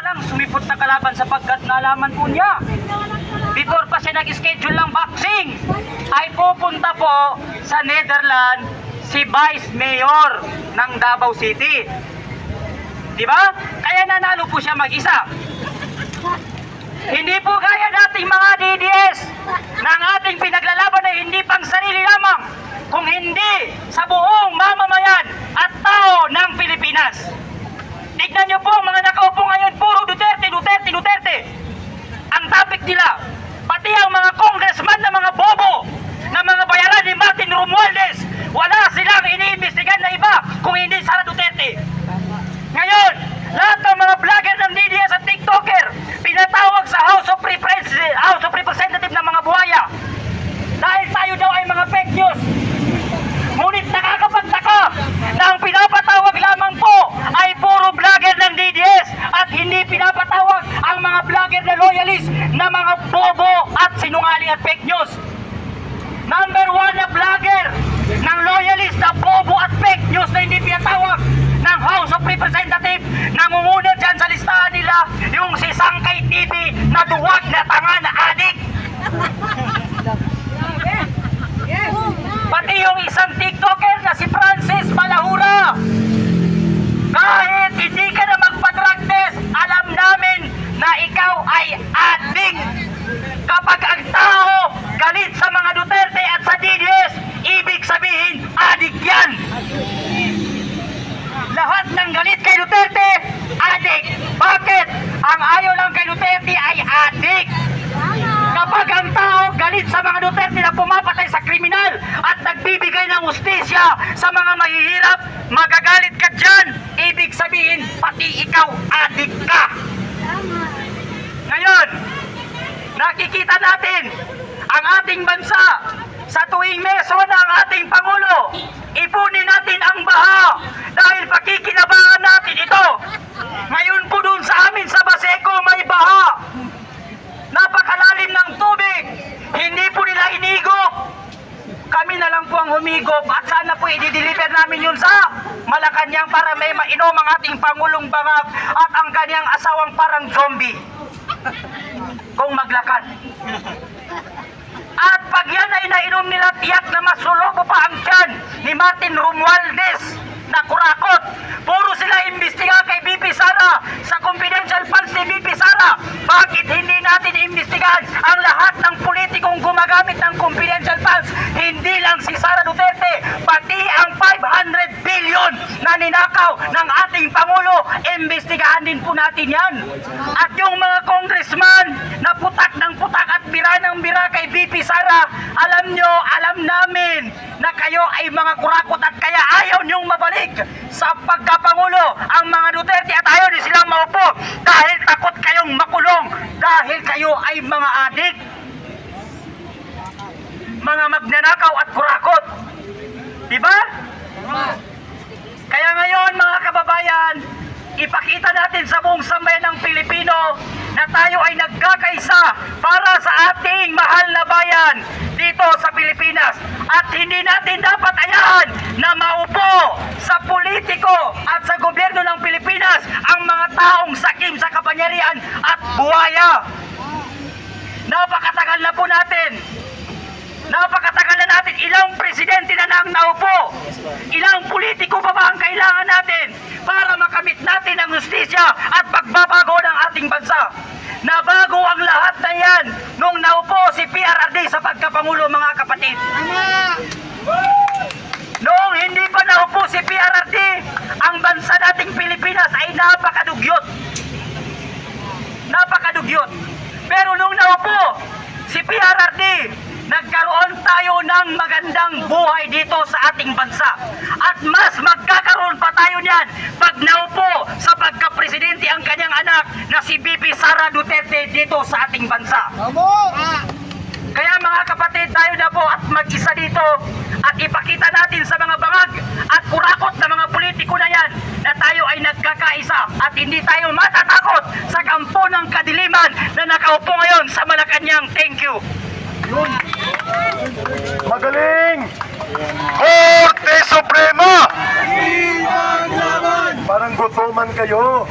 lang sumipot na kalaban sapagkat nalaman po niya before pa siya nag-schedule ng boxing ay pupunta po sa Netherlands si Vice Mayor ng Davao City. Di ba? Kaya nanalo po siya mag-isa. Hindi po gaya dating mga DDS ng ating pinaglalaban na hindi pang sarili lamang, kung hindi sa buong mamamayan at tao ng Pilipinas. Tignan niyo po mga nakaupo ngayon, puro Duterte, Duterte, Duterte. Ang topic nila, pati ang mga congressman na mga bobo, na mga bayaran ni Martin Romualdez, wala silang iniimbestigan na iba kung hindi Sara Duterte. Ngayon, lahat ng mga vlogger ng DDS at TikToker pinatawag sa House of Representatives ng mga buhaya dahil tayo daw ay mga fake news. Ngunit nakakapagtaka na ang pinapatawag lamang po ay puro vlogger ng DDS at hindi pinapatawag ang mga vlogger na loyalist na mga bobo at sinungaling at fake news. Number 1 na vlogger ng loyalist na bobo at fake news na hindi pinatawag ng House of Representatives, nangunguna dyan sa listahan nila yung si Sangkay TV na duwag na tanga na adik. Pati yung isang TikToker na si Francis Malahura. Kahit hindi ka na magpa-drug test, alam namin na ikaw ay adik. Kapag ang tao galit sa mga Duterte at sa DDS, ibig sabihin adik yan. Lahat ng galit kay Duterte, adik. Bakit? Ang ayaw lang kay Duterte ay adik. Kapag ang tao galit sa mga Duterte na pumapatay sa kriminal at nagbibigay ng hustisya sa mga mahihirap, magagalit ka dyan. Ibig sabihin, pati ikaw adik ka. Ngayon, nakikita natin ang ating bansa sa tuwing meso ng ating Pangulo. Ipunin natin ang baha dahil pakikinabangan natin ito. Ngayon po doon sa amin sa Baseco may baha. Napakalalim ng tubig. Hindi po nila inigop. Kami na lang po ang humigop at sana po i-deliver namin yun sa Malacanang para may mainom ang ating Pangulong Bangag at ang kanyang asawang parang zombie kung maglakad. At pag yan ay nainom nila, tiyak na masulobo pa ang tiyan ni Martin Romualdez na kurakot. Puro sila imbestiga kay BP Sara sa confidential funds ni BP Sara. Bakit hindi natin imbestigahan ang lahat ng politikong gumagamit ng confidential funds? Hindi lang si Sara Duterte, pati ang 500 billion na ninakaw ng ating Pangulo, imbestigahan din po natin yan. At yung mga congressman na putak ng putak at bira ng bira kay BP Sara, alam nyo, alam namin na kayo ay mga kurakot at kaya ayaw nyong mabalik sa pagkapangulo ang mga Duterte at ayaw din silang maupo dahil takot kayong makulong dahil kayo ay mga adik, mga magnanakaw at kurakot. Diba? Kaya ngayon mga kababayan, ipakita natin sa buong sambayan ng Pilipino na tayo ay nagkakaisa para sa ating mahal na bayan dito sa Pilipinas. At hindi natin dapat ayahan na maupo sa politiko at sa gobyerno ng Pilipinas ang mga taong sakim sa kapangyarihan at buhaya. Napakatagal na po natin. Napakatagal na natin. Ilang presidente na nang naupo. Ilang politiko pa ba ang kailangan natin para makamit natin ang justisya at pagbabago ng ating bansa? Nabago ang lahat na yan nung naupo si PRRD sa pagkapangulo, mga kapatid. Noong hindi pa naupo si PRRD, ang bansa nating Pilipinas ay napakadugyot. Napakadugyot. Pero nung naupo si PRRD, nagkaroon tayo ng magandang buhay dito sa ating bansa. At mas magkakaroon pa tayo niyan pag naupo sa pagka-presidente ang kanyang anak na si BP Sara Duterte dito sa ating bansa. Kaya mga kapatid, tayo na po at mag-isa dito at ipakita natin sa mga bangag at kurakot na mga politiko na yan na tayo ay nagkakaisa at hindi tayo matatakot sa kampo ng kadiliman na nakaupo ngayon sa Malacanang. Thank you. Magaling! Korte Suprema! Ipaglaban! Parang gutoman kayo.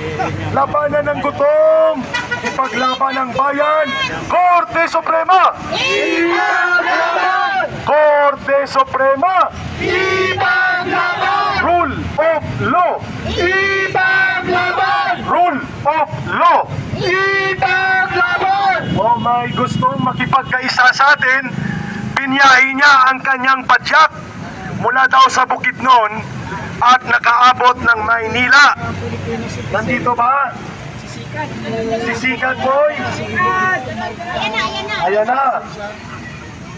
Labanan ng gutom. Ipaglaban ng bayan. Korte Suprema! Ipaglaban! Korte Suprema! Ipaglaban! Rule of law! Ipaglaban! Rule of law! Ipaglaban! O may gustong makipagkaisa sa atin, binyahe niya ang kanyang padyak mula daw sa Bukidnon at nakaabot ng Maynila. Nandito ba? Sisikat, boy. Ayan na.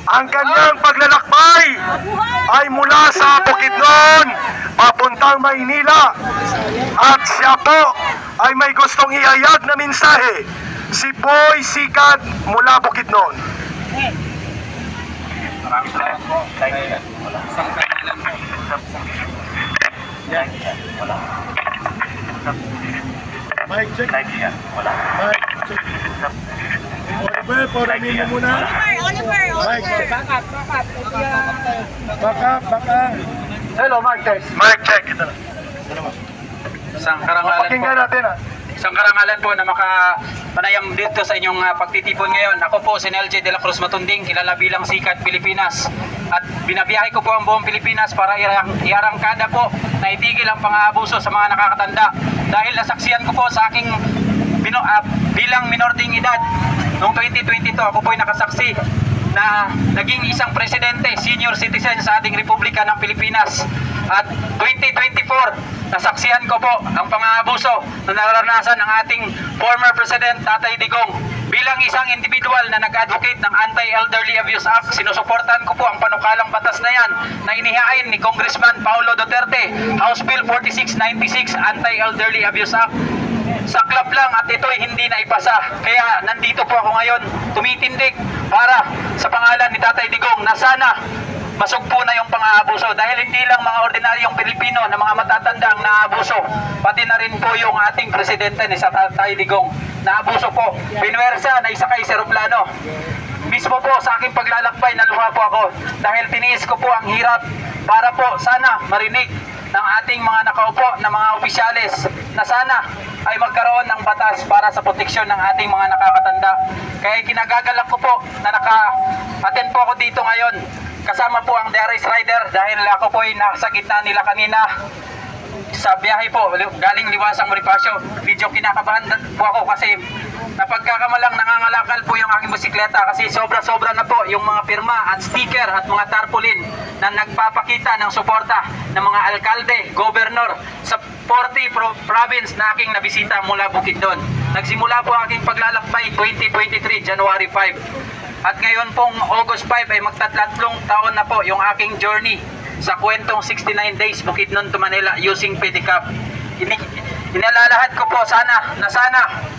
Ang kanyang paglalakbay ay mula sa Bukidnon papuntang Maynila. At siya po ay may gustong ihayag na mensahe. Si Boy Sikat mula Bukidnon. Maraming salamat po. Isang kailan po. Wala. Mic check. Wala. Mic check. Oliver, poramin mo muna. Mic check. Baka. Hello, mic test. Mic check. Isang karangalan po. Pakinggan natin Isang karangalan po na makapanayam dito sa inyong pagtitipon ngayon. Ako po si LJ de la Cruz Matunding, kilala bilang Sikat Pilipinas. At binabiyahe ko po ang buong Pilipinas para iarangkada po na itigil ang pang-aabuso sa mga nakakatanda. Dahil nasaksiyan ko po sa aking bilang minording edad noong 2022, ako po ay nakasaksi na naging isang presidente, senior citizen sa ating Republika ng Pilipinas. At 2024, nasaksihan ko po ang pang-aabuso na naranasan ng ating former President Tatay Digong. Bilang isang individual na nag-advocate ng Anti-Elderly Abuse Act, sinusuportahan ko po ang panukalang batas na yan na inihain ni Congressman Paulo Duterte, House Bill 4696, Anti-Elderly Abuse Act. Saklap lang at ito'y hindi na ipasa. Kaya nandito po ako ngayon, tumitindig para sa pangalan ni Tatay Digong na sana masugpo na yung pang-aabuso. Dahil hindi lang mga ordinaryong Pilipino na mga matatanda ang naabuso, pati na rin po yung ating presidente ni Tatay Digong. Naabuso po, binwersa na isakay sa eroplano. Mismo po sa aking paglalakbay, naluha po ako dahil tiniis ko po ang hirap para po sana marinig ng ating mga nakaupo na mga opisyales na sana ay magkaroon ng batas para sa proteksyon ng ating mga nakakatanda. Kaya kinagagalak ko po na naka-attend po ako dito ngayon. Kasama po ang DRS Rider dahil ako po ay nasa gitna nila kanina sa biyahe po galing Liwasang Bonifacio. Medyo kinakabahan po ako kasi napagkakamalang nangangalakal po yung aking bisikleta kasi sobra-sobra na po yung mga pirma at sticker at mga tarpaulin na nagpapakita ng suporta ng mga alkalde, gobernor sa 40 province na aking nabisita mula Bukidnon. Nagsimula po aking paglalakbay 2023 January 5 at ngayon pong August 5 ay magtatatlong taon na po yung aking journey sa kwentong 69 days Bukidnon to Manila using pedicab. Inalalahat ko po sana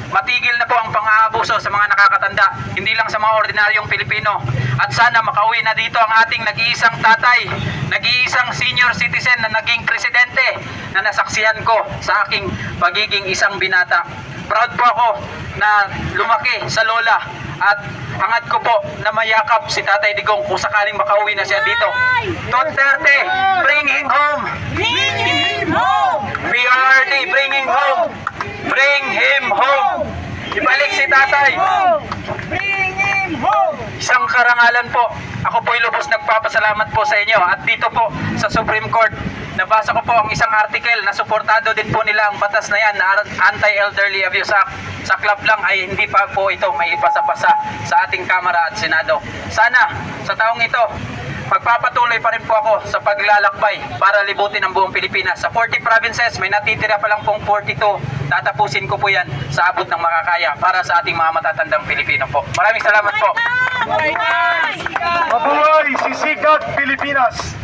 matigil na po ang pang-aabuso sa mga nakakatanda, hindi lang sa mga ordinaryong Pilipino. At sana makauwi na dito ang ating nag-iisang tatay, nag-iisang senior citizen na naging presidente na nasaksihan ko sa aking pagiging isang binata. Proud po ako na lumaki sa lola at hangad ko po na mayakap si Tatay Digong kung sakaling makauwi na siya dito. Duterte, bring him home! Bring him home! PRD, bring him home! Bring him home! Ibalik si Tatay! Bring him home! Isang karangalan po. Ako po ay lubos nagpapasalamat po sa inyo. At dito po sa Supreme Court, nabasa ko po ang isang article na suportado din po nila ang batas na yan na Anti-Elderly Abuse Act. Saklap lang ay hindi pa po ito may ipasa-pasa sa ating Kamara at Senado. Sana sa taong ito, magpapatuloy pa rin po ako sa paglalakbay para libutin ang buong Pilipinas. Sa 40 provinces, may natitira pa lang pong 42. Tatapusin ko po yan sa abot ng makakaya para sa ating mga matatandang Pilipino po. Maraming salamat po. Mabuhay si Sikat Pilipinas!